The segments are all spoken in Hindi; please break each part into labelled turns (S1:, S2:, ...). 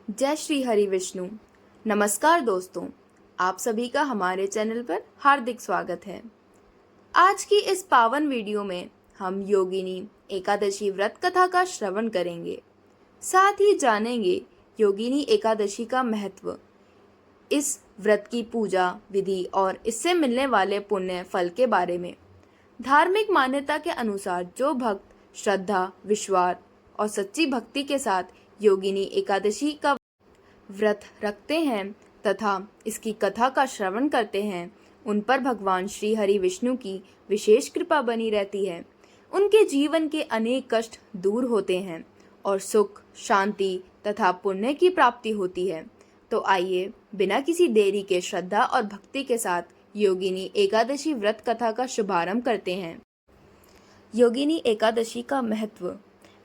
S1: जय श्री हरि विष्णु। नमस्कार दोस्तों, आप सभी का हमारे चैनल पर हार्दिक स्वागत है। आज की इस पावन वीडियो में हम योगिनी एकादशी व्रत कथा का श्रवण करेंगे। साथ ही जानेंगे योगिनी एकादशी का महत्व, इस व्रत की पूजा विधि और इससे मिलने वाले पुण्य फल के बारे में। धार्मिक मान्यता के अनुसार जो भक्त श्रद्धा, विश्वास और सच्ची भक्ति के साथ योगिनी एकादशी का व्रत रखते हैं तथा इसकी कथा का श्रवण करते हैं, उन पर भगवान श्री हरि विष्णु की विशेष कृपा बनी रहती है। उनके जीवन के अनेक कष्ट दूर होते हैं और सुख, शांति तथा पुण्य की प्राप्ति होती है। तो आइए बिना किसी देरी के श्रद्धा और भक्ति के साथ योगिनी एकादशी व्रत कथा का शुभारंभ करते हैं। योगिनी एकादशी का महत्व।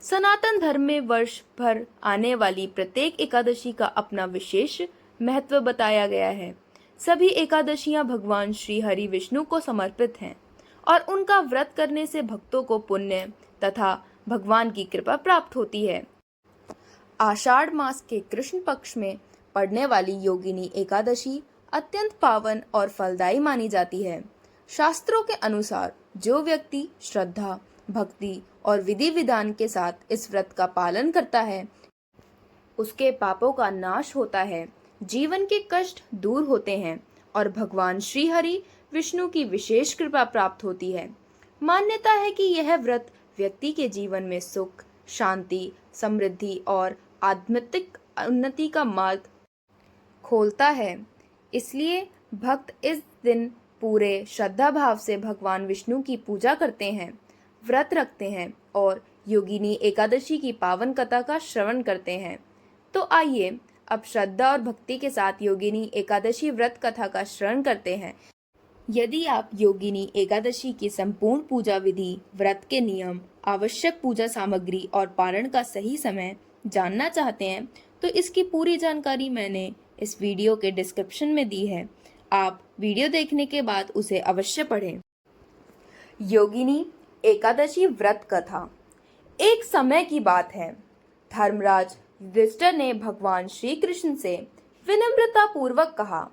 S1: सनातन धर्म में वर्ष भर आने वाली प्रत्येक एकादशी का अपना विशेष महत्व बताया गया है। सभी एकादशियां भगवान श्री हरि विष्णु को समर्पित हैं और उनका व्रत करने से भक्तों को पुण्य तथा भगवान की कृपा प्राप्त होती है। आषाढ़ मास के कृष्ण पक्ष में पड़ने वाली योगिनी एकादशी अत्यंत पावन और फलदायी मानी जाती है। शास्त्रों के अनुसार जो व्यक्ति श्रद्धा, भक्ति और विधि विधान के साथ इस व्रत का पालन करता है, उसके पापों का नाश होता है, जीवन के कष्ट दूर होते हैं और भगवान श्री हरि विष्णु की विशेष कृपा प्राप्त होती है। मान्यता है कि यह व्रत व्यक्ति के जीवन में सुख, शांति, समृद्धि और आध्यात्मिक उन्नति का मार्ग खोलता है। इसलिए भक्त इस दिन पूरे श्रद्धा भाव से भगवान विष्णु की पूजा करते हैं, व्रत रखते हैं और योगिनी एकादशी की पावन कथा का श्रवण करते हैं। तो आइए अब श्रद्धा और भक्ति के साथ योगिनी एकादशी व्रत कथा का श्रवण करते हैं। यदि आप योगिनी एकादशी की संपूर्ण पूजा विधि, व्रत के नियम, आवश्यक पूजा सामग्री और पारण का सही समय जानना चाहते हैं तो इसकी पूरी जानकारी मैंने इस वीडियो के डिस्क्रिप्शन में दी है। आप वीडियो देखने के बाद उसे अवश्य पढ़ें। योगिनी एकादशी व्रत कथा। एक समय की बात है, धर्मराज युधिष्ठिर ने भगवान श्री कृष्ण से विनम्रता पूर्वक कहा,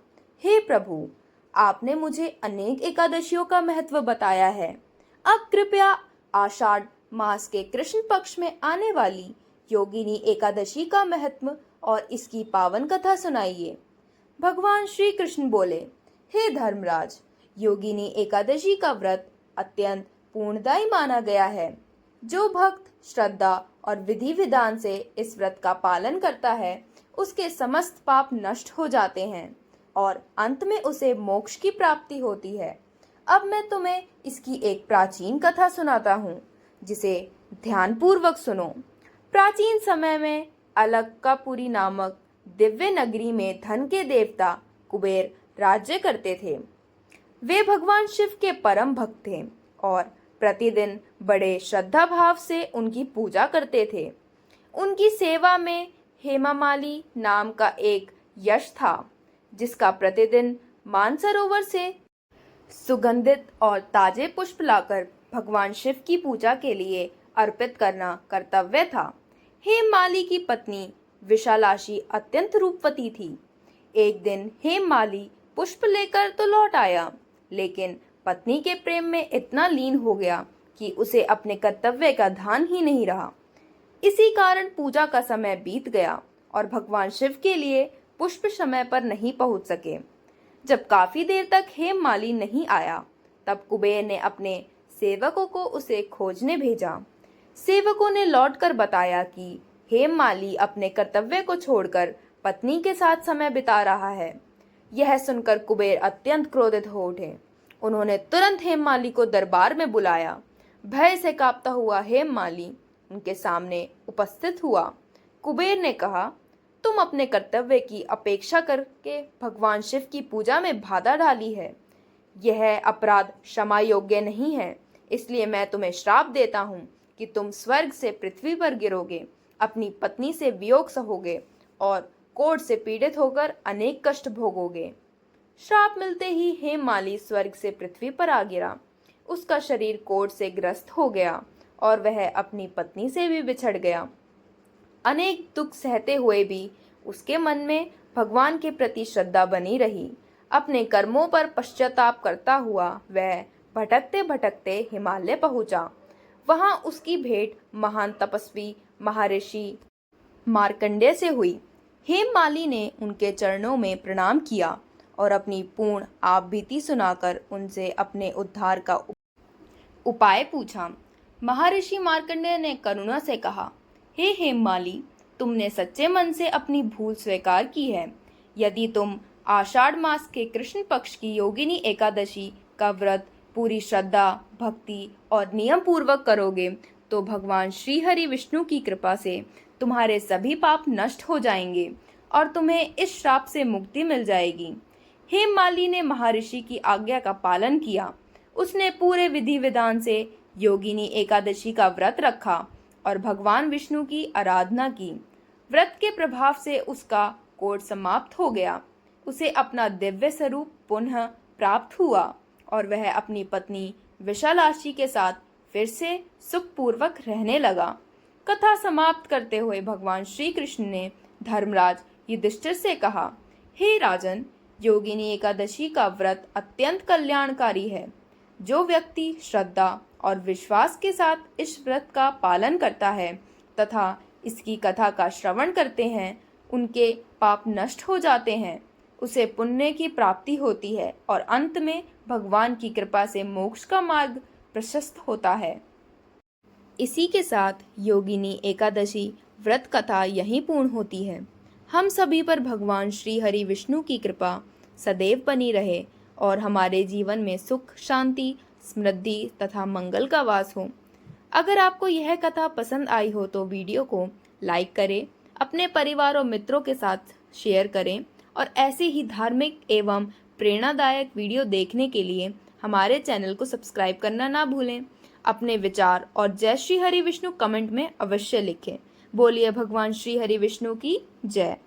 S1: हे प्रभु, आपने मुझे अनेक एकादशियों का महत्व बताया है। अब कृपया आषाढ़ मास के कृष्ण पक्ष में आने वाली योगिनी एकादशी का महत्व और इसकी पावन कथा सुनाइए। भगवान श्री कृष्ण बोले, हे धर्मराज, योगिनी एकादशी का व्रत अत्यंत पूर्णदायी माना गया है। जो भक्त श्रद्धा और विधि विधान से इस व्रत का पालन करता है, उसके समस्त पाप नष्ट हो जाते हैं और अंत में उसे मोक्ष की प्राप्ति होती है। अब मैं तुम्हें इसकी एक प्राचीन कथा सुनाता हूँ, जिसे ध्यानपूर्वक सुनो। प्राचीन समय में अलकापुरी नामक दिव्य नगरी में धन के देवता कुबेर राज्य करते थे। वे भगवान शिव के परम भक्त थे और प्रतिदिन बड़े श्रद्धा भाव से उनकी पूजा करते थे। उनकी सेवा में हेमामाली नाम का एक यक्ष था, जिसका प्रतिदिन मानसरोवर से सुगंधित और ताजे पुष्प लाकर भगवान शिव की पूजा के लिए अर्पित करना कर्तव्य था। हेममाली की पत्नी विशालाक्षी अत्यंत रूपवती थी। एक दिन हेममाली पुष्प लेकर तो लौट आया, लेकिन पत्नी के प्रेम में इतना लीन हो गया कि उसे अपने कर्तव्य का ध्यान ही नहीं रहा। इसी कारण पूजा का समय बीत गया और भगवान शिव के लिए पुष्प समय पर नहीं पहुंच सके। जब काफी देर तक हेममाली नहीं आया, तब कुबेर ने अपने सेवकों को उसे खोजने भेजा। सेवकों ने लौटकर बताया कि हेममाली अपने कर्तव्य को छोड़कर पत्नी के साथ समय बिता रहा है। यह सुनकर कुबेर अत्यंत क्रोधित हो उठे। उन्होंने तुरंत हेममाली को दरबार में बुलाया। भय से कांपता हुआ हेममाली उनके सामने उपस्थित हुआ। कुबेर ने कहा, तुम अपने कर्तव्य की अपेक्षा करके भगवान शिव की पूजा में बाधा डाली है। यह अपराध क्षमा योग्य नहीं है। इसलिए मैं तुम्हें श्राप देता हूँ कि तुम स्वर्ग से पृथ्वी पर गिरोगे, अपनी पत्नी से वियोग सहोगे और कोढ़ से पीड़ित होकर अनेक कष्ट भोगोगे। श्राप मिलते ही हेममाली स्वर्ग से पृथ्वी पर आ गिरा। उसका शरीर कोढ़ से ग्रस्त हो गया और वह अपनी पत्नी से भी बिछड़ गया। अनेक दुख सहते हुए भी उसके मन में भगवान के प्रति श्रद्धा बनी रही। अपने कर्मों पर पश्चाताप करता हुआ वह भटकते भटकते हिमालय पहुंचा। वहां उसकी भेंट महान तपस्वी महर्षि मार्कंडेय से हुई। हेममाली ने उनके चरणों में प्रणाम किया और अपनी पूर्ण आपबीती सुनाकर उनसे अपने उद्धार का उपाय पूछा। महर्षि मार्कंडेय ने करुणा से कहा, हे हेममाली, तुमने सच्चे मन से अपनी भूल स्वीकार की है। यदि तुम आषाढ़ मास के कृष्ण पक्ष की योगिनी एकादशी का व्रत पूरी श्रद्धा, भक्ति और नियम पूर्वक करोगे तो भगवान श्री हरि विष्णु की कृपा से तुम्हारे सभी पाप नष्ट हो जाएंगे और तुम्हें इस श्राप से मुक्ति मिल जाएगी। हेममाली ने महर्षि की आज्ञा का पालन किया। उसने पूरे विधि विधान से योगिनी एकादशी का व्रत रखा और भगवान विष्णु की आराधना की। व्रत के प्रभाव से उसका कोढ़ समाप्त हो गया। उसे अपना दिव्य स्वरूप पुनः प्राप्त हुआ और वह अपनी पत्नी विशालाक्षी के साथ फिर से सुखपूर्वक रहने लगा। कथा समाप्त करते हुए भगवान श्री कृष्ण ने धर्मराज युधिष्ठिर से कहा, हे राजन, योगिनी एकादशी का व्रत अत्यंत कल्याणकारी है। जो व्यक्ति श्रद्धा और विश्वास के साथ इस व्रत का पालन करता है तथा इसकी कथा का श्रवण करते हैं, उनके पाप नष्ट हो जाते हैं, उसे पुण्य की प्राप्ति होती है और अंत में भगवान की कृपा से मोक्ष का मार्ग प्रशस्त होता है। इसी के साथ योगिनी एकादशी व्रत कथा यहीं पूर्ण होती है। हम सभी पर भगवान श्री हरि विष्णु की कृपा सदैव बनी रहे और हमारे जीवन में सुख, शांति, समृद्धि तथा मंगल का वास हो। अगर आपको यह कथा पसंद आई हो तो वीडियो को लाइक करें, अपने परिवार और मित्रों के साथ शेयर करें और ऐसे ही धार्मिक एवं प्रेरणादायक वीडियो देखने के लिए हमारे चैनल को सब्सक्राइब करना ना भूलें। अपने विचार और जय श्री हरि विष्णु कमेंट में अवश्य लिखें। बोलिए भगवान श्री हरि विष्णु की जय।